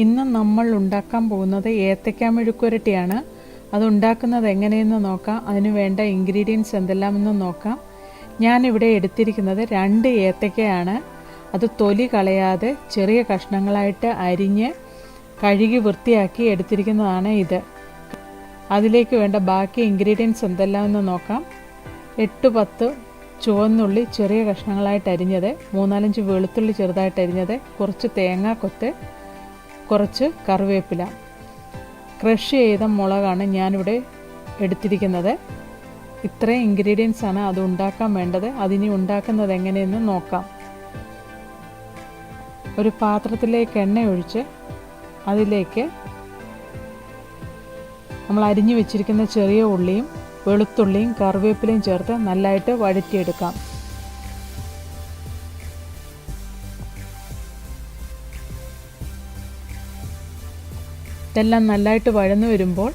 ഇന്ന് നമ്മൾ ഉണ്ടാക്കാൻ പോകുന്നത് ഏത്തക്ക മെഴുക്കുരട്ടിയാണ്. അത് ഉണ്ടാക്കുന്നത് എങ്ങനെയെന്ന് നോക്കാം. അതിന് വേണ്ട ഇൻഗ്രീഡിയൻസ് എന്തെല്ലാമെന്ന് നോക്കാം. ഞാനിവിടെ എടുത്തിരിക്കുന്നത് 2 ഏത്തക്കയാണ്. അത് തൊലി കളയാതെ ചെറിയ കഷ്ണങ്ങളായിട്ട് അരിഞ്ഞ് കഴുകി വൃത്തിയാക്കി എടുത്തിരിക്കുന്നതാണ് ഇത്. അതിലേക്ക് വേണ്ട ബാക്കി ഇൻഗ്രീഡിയൻസ് എന്തെല്ലാമെന്ന് നോക്കാം. 8-10 ചുവന്നുള്ളി ചെറിയ കഷ്ണങ്ങളായിട്ട് അരിഞ്ഞത്, 3-4 വെളുത്തുള്ളി ചെറുതായിട്ട് അരിഞ്ഞത്, കുറച്ച് തേങ്ങാക്കൊത്ത്, കുറച്ച് കറിവേപ്പില, ക്രഷ് ചെയ്ത മുളകാണ് ഞാനിവിടെ എടുത്തിരിക്കുന്നത്. ഇത്രയും ഇൻഗ്രീഡിയൻസ് ആണ് അത് ഉണ്ടാക്കാൻ വേണ്ടത്. അതിനി ഉണ്ടാക്കുന്നത് എങ്ങനെയെന്ന് നോക്കാം. ഒരു പാത്രത്തിലേക്ക് എണ്ണ ഒഴിച്ച് അതിലേക്ക് നമ്മൾ അരിഞ്ഞു വെച്ചിരിക്കുന്ന ചെറിയ ഉള്ളിയും വെളുത്തുള്ളിയും കറിവേപ്പിലയും ചേർത്ത് നല്ലതായിട്ട് വഴറ്റിയെടുക്കാം. ഇതെല്ലാം നല്ലതായിട്ട് വഴന്നു വരുമ്പോൾ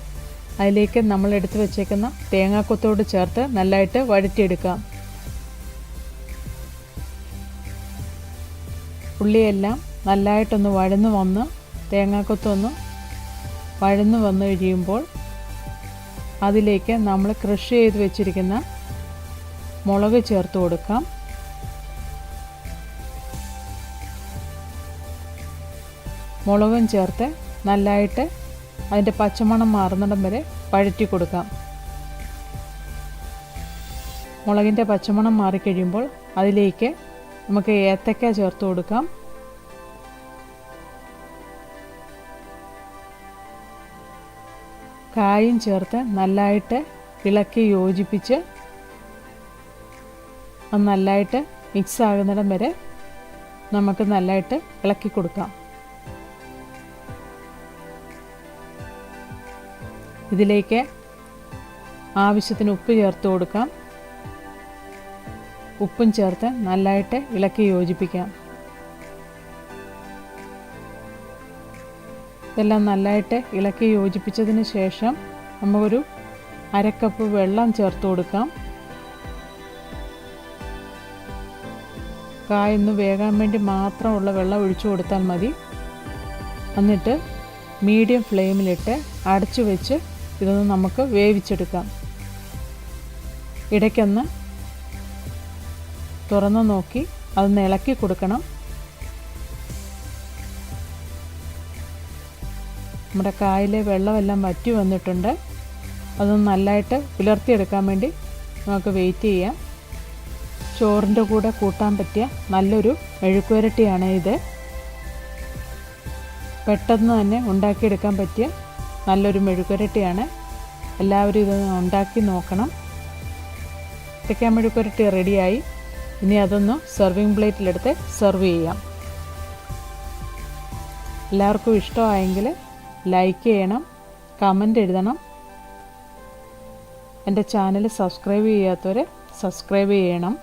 അതിലേക്ക് നമ്മൾ എടുത്ത് വെച്ചേക്കുന്ന തേങ്ങാക്കൊത്തോട് ചേർത്ത് നല്ലതായിട്ട് വഴറ്റിയെടുക്കാം. ഉള്ളിയെല്ലാം നല്ലതായിട്ടൊന്ന് വഴന്നു വന്ന് തേങ്ങാക്കൊത്തൊന്ന് വഴന്നു വന്നു കഴിയുമ്പോൾ അതിലേക്ക് നമ്മൾ ക്രഷ് ചെയ്ത് വെച്ചിരിക്കുന്ന മുളക് ചേർത്ത് കൊടുക്കാം. മുളകും ചേർത്ത് നല്ലതായിട്ട് അതിൻ്റെ പച്ചമണം മാറുന്നിടം വരെ വഴറ്റി കൊടുക്കാം. മുളകിൻ്റെ പച്ചമണം മാറിക്കഴിയുമ്പോൾ അതിലേക്ക് നമുക്ക് ഏത്തക്ക ചേർത്ത് കൊടുക്കാം. കായും ചേർത്ത് നല്ലതായിട്ട് ഇളക്കി യോജിപ്പിച്ച് അത് നല്ലതായിട്ട് മിക്സ് ആകുന്നിടം വരെ നമുക്ക് നല്ലതായിട്ട് ഇളക്കി കൊടുക്കാം. ഇതിലേക്ക് ആവശ്യത്തിന് ഉപ്പ് ചേർത്ത് കൊടുക്കാം. ഉപ്പും ചേർത്ത് നല്ലതായിട്ട് ഇളക്കി യോജിപ്പിക്കാം. ഇതെല്ലാം നല്ലതായിട്ട് ഇളക്കി യോജിപ്പിച്ചതിന് ശേഷം നമുക്കൊരു 1/2 കപ്പ് വെള്ളം ചേർത്ത് കൊടുക്കാം. കായൊന്ന് വേകാൻ വേണ്ടി മാത്രമുള്ള വെള്ളം ഒഴിച്ചു കൊടുത്താൽ മതി. എന്നിട്ട് മീഡിയം ഫ്ലെയിമിലിട്ട് അടച്ചു വെച്ച് ഇതൊന്ന് നമുക്ക് വേവിച്ചെടുക്കാം. ഇടയ്ക്കൊന്ന് തുറന്നു നോക്കി അതൊന്ന് ഇളക്കി കൊടുക്കണം. നമ്മുടെ കായിലെ വെള്ളമെല്ലാം വറ്റി വന്നിട്ടുണ്ട്. അതൊന്ന് നല്ലതായിട്ട് പുലർത്തിയെടുക്കാൻ വേണ്ടി നമുക്ക് വെയിറ്റ് ചെയ്യാം. ചോറിൻ്റെ കൂടെ കൂട്ടാൻ പറ്റിയ നല്ലൊരു മെഴുക്കുവരട്ടിയാണ് ഇത്. പെട്ടെന്ന് തന്നെ ഉണ്ടാക്കിയെടുക്കാൻ പറ്റിയ നല്ലൊരു മെഴുക്കുവരട്ടിയാണ്. എല്ലാവരും ഇതൊന്ന് ഉണ്ടാക്കി നോക്കണം. ഏത്തക്ക മെഴുക്കുവരട്ടി റെഡിയായി. ഇനി അതൊന്ന് സെർവിങ് പ്ലേറ്റിലെടുത്ത് സെർവ് ചെയ്യാം. എല്ലാവർക്കും ഇഷ്ടമായെങ്കിൽ ലൈക്ക് ചെയ്യണം, കമൻ്റ് എഴുതണം. എൻ്റെ ചാനൽ സബ്സ്ക്രൈബ് ചെയ്യാത്തവർ സബ്സ്ക്രൈബ് ചെയ്യണം.